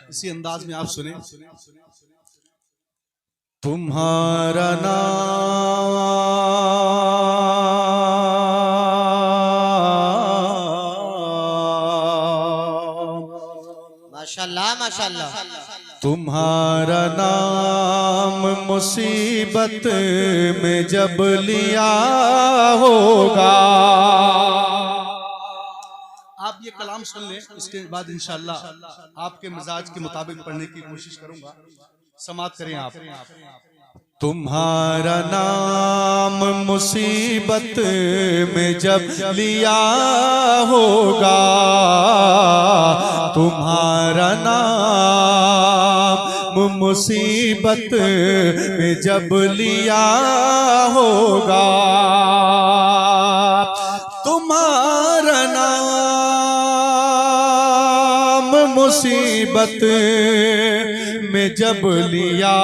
इसी अंदाज में आप सुने। तुम्हारा नाम माशाल्लाह माशाल्लाह। तुम्हारा नाम मुसीबत में जब लिया होगा। आप ये कलाम सुन लें, इसके बाद इंशाअल्लाह आपके मिजाज के मुताबिक पढ़ने की कोशिश करूंगा। समात करें आप। तुम्हारा नाम मुसीबत में जब लिया होगा, तुम्हारा नाम मुसीबत में जब लिया होगा, तुम्हारा नाम मुसीबत में जब लिया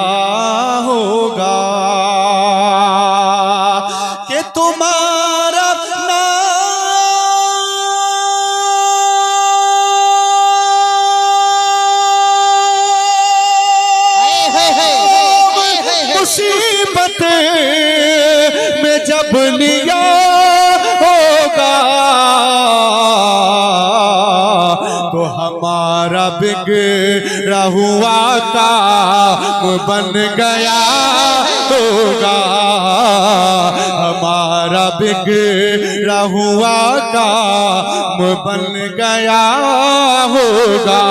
होगा कि तुम्हारा मुसीबत में जब लिया होगा तो हमारा बिगड़ा हुआ काम बन गया होगा, हमारा बिगड़ा हुआ काम बन गया होगा,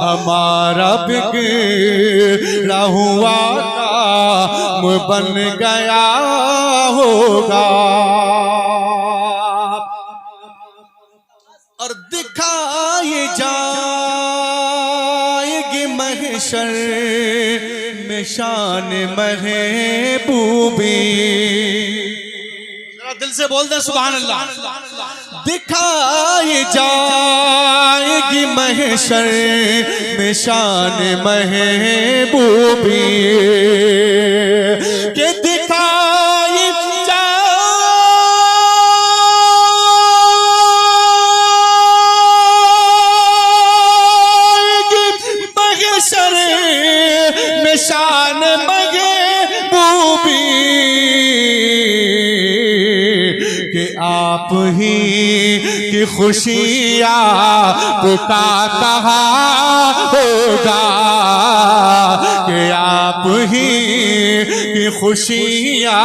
हमारा बिगड़ा हुआ काम बन गया होगा। और दिखाई जाएगी महशर में शान महबूबी। जरा दिल से बोल दे सुभान अल्लाह। दिखाई जाएगी महशर में शान महबूबी के दिखाई जाएगी महशर में शान महबूबी कि आप ही की खुशियाँ को कहा होगा, कि आप ही की खुशियाँ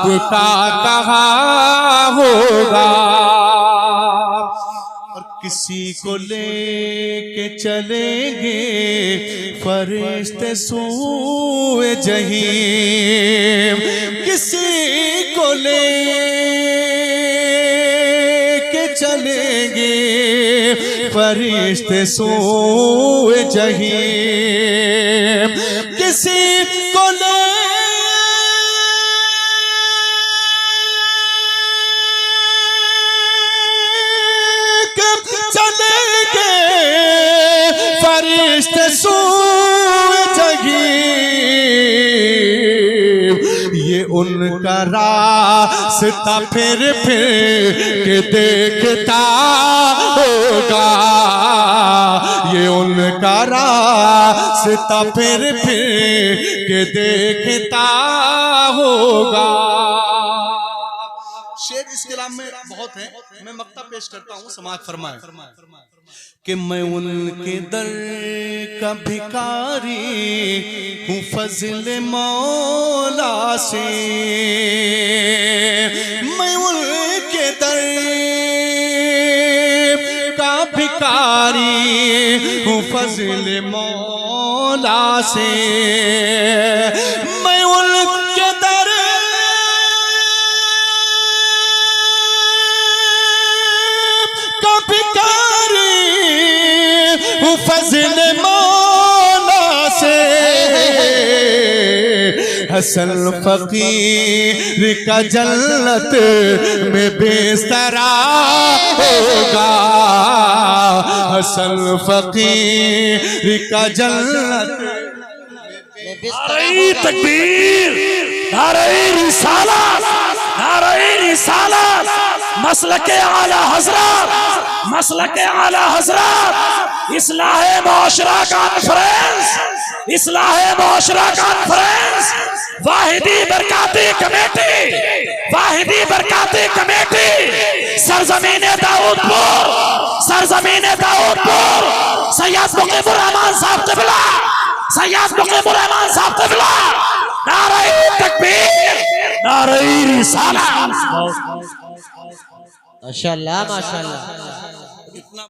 को कहा होगा। और किसी को लेके चलेंगे फरिश्ते सूए जहीम, किसी को लेके चलेंगे फरिश्ते सूए जहीम, किसी को चलेंगे फरिश्ते सूए जहीम। ये उनका रास्ता फिर के देखता होगा, ये उनका रास्ता फिर के देखता होगा। शेर इस कलाम में बहुत है, मैं मक्ता पेश करता हूँ, समाज फरमाए कि मैं उनके दर का भिखारी हूँ फजल मौला से, मैं उनके दर का भिखारी हूँ फजल मौला से, मैं उनके दर का भिखारी हूँ फजल मौला से। हसन फकीर का जन्नत में बिस्तरा होगा, हसन फकीर का जन्नत में बिस्तरा। तकबीर, नारे रिसालत, नारे रिसालत, मसलके आला हज़रत, मसलके आला हज़रत। इस्लाहे मुआशरा कॉन्फ्रेंस, इस्लाहे मुआशरा conference, Wahidi Barkati committee, Wahidi Barkati committee, सरजमीन दाऊदपुर, सरजमीन दाऊदपुर, सैयद मुकीमुर रहमान साहब क़िबला, सैयद मुकीमुर रहमान साहब क़िबला, नारे तकबीर, नारे रिसालत। माशाल्लाह माशाल्लाह।